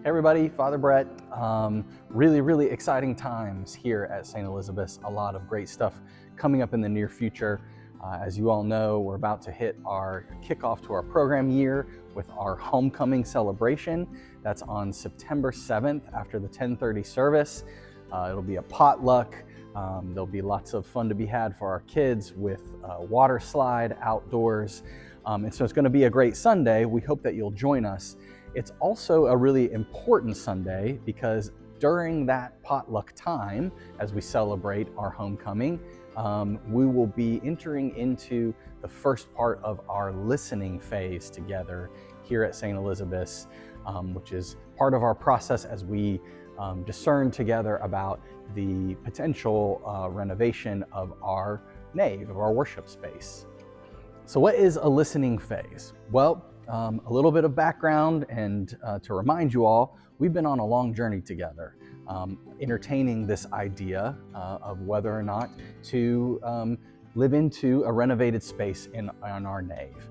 Hey everybody, Father Brett. Really exciting times here at St. Elizabeth's. A lot of great stuff coming up in the near future. As you all know, we're about to hit our kickoff to our program year with our homecoming celebration. That's on September 7th after the 10:30 service. It'll be a potluck. There'll be lots of fun to be had for our kids with a water slide outdoors. And so it's going to be a great Sunday. We hope that you'll join us. It's also a really important Sunday because during that potluck time, as we celebrate our homecoming, we will be entering into the first part of our listening phase together here at St. Elizabeth's, which is part of our process as we discern together about the potential renovation of our nave, of our worship space. So what is a listening phase? Well, a little bit of background and to remind you all, we've been on a long journey together, entertaining this idea of whether or not to live into a renovated space in our nave.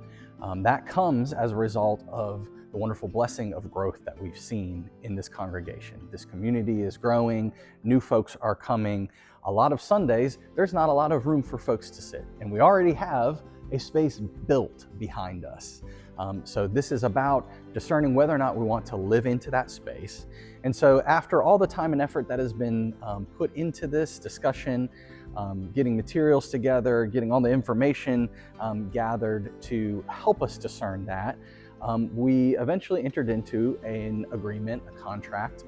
That comes as a result of the wonderful blessing of growth that we've seen in this congregation. This community is growing, new folks are coming. A lot of Sundays, there's not a lot of room for folks to sit, and we already have a space built behind us. So this is about discerning whether or not we want to live into that space. And so after all the time and effort that has been put into this discussion, getting materials together, getting all the information gathered to help us discern that, we eventually entered into an agreement, a contract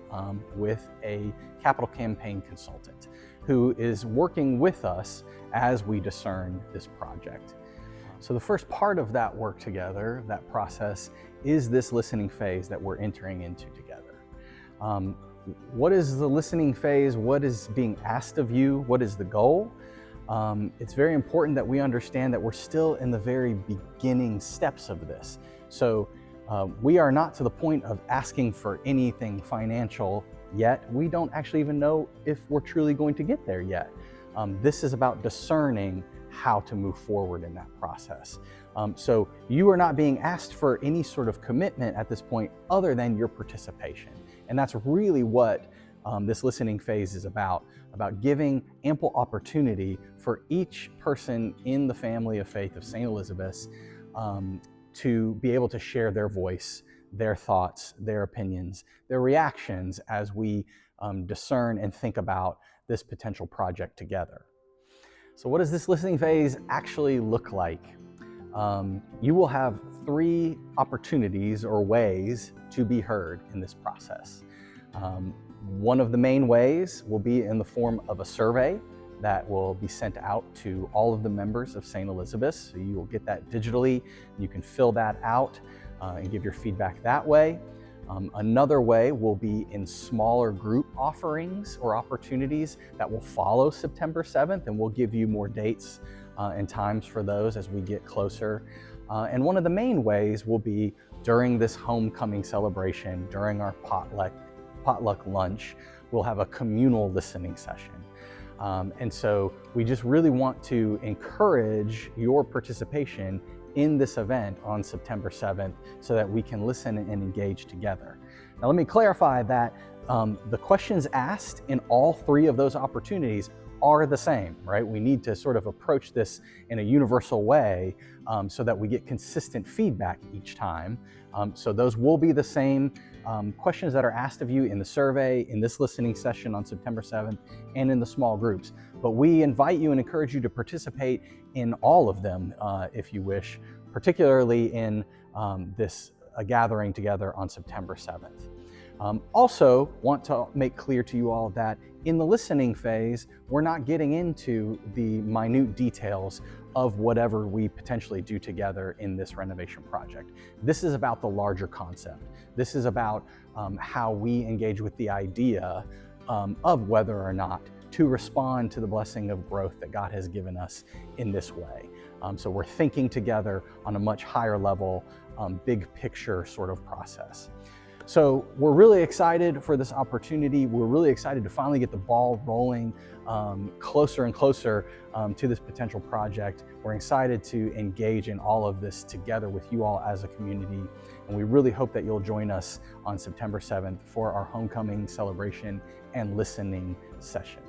with a capital campaign consultant who is working with us as we discern this project. So the first part of that work together, that process, is this listening phase that we're entering into together. What is the listening phase? What is being asked of you? What is the goal? It's very important that we understand that we're still in the very beginning steps of this. So we are not to the point of asking for anything financial yet. We don't actually even know if we're truly going to get there yet. This is about discerning how to move forward in that process. So you are not being asked for any sort of commitment at this point other than your participation. And that's really what this listening phase is about giving ample opportunity for each person in the family of faith of St. Elizabeth's to be able to share their voice, their thoughts, their opinions, their reactions as we discern and think about this potential project together. So what does this listening phase actually look like? You will have 3 opportunities or ways to be heard in this process. One of the main ways will be in the form of a survey that will be sent out to all of the members of St. Elizabeth's. So you will get that digitally. You can fill that out and give your feedback that way. Another way will be in smaller group offerings or opportunities that will follow September 7th, and we'll give you more dates and times for those as we get closer. And one of the main ways will be during this homecoming celebration, during our potluck lunch, we'll have a communal listening session. And so we just really want to encourage your participation in this event on September 7th so that we can listen and engage together. Now let me clarify that the questions asked in all 3 of those opportunities are the same, right? We need to sort of approach this in a universal way so that we get consistent feedback each time. So those will be the same questions that are asked of you in the survey, in this listening session on September 7th, and in the small groups. But we invite you and encourage you to participate in all of them if you wish, particularly in a gathering together on September 7th. Also want to make clear to you all that in the listening phase, we're not getting into the minute details of whatever we potentially do together in this renovation project. This is about the larger concept. This is about how we engage with the idea of whether or not to respond to the blessing of growth that God has given us in this way. So we're thinking together on a much higher level, big picture sort of process. So we're really excited for this opportunity. We're really excited to finally get the ball rolling closer and closer to this potential project. We're excited to engage in all of this together with you all as a community. And we really hope that you'll join us on September 7th for our homecoming celebration and listening session.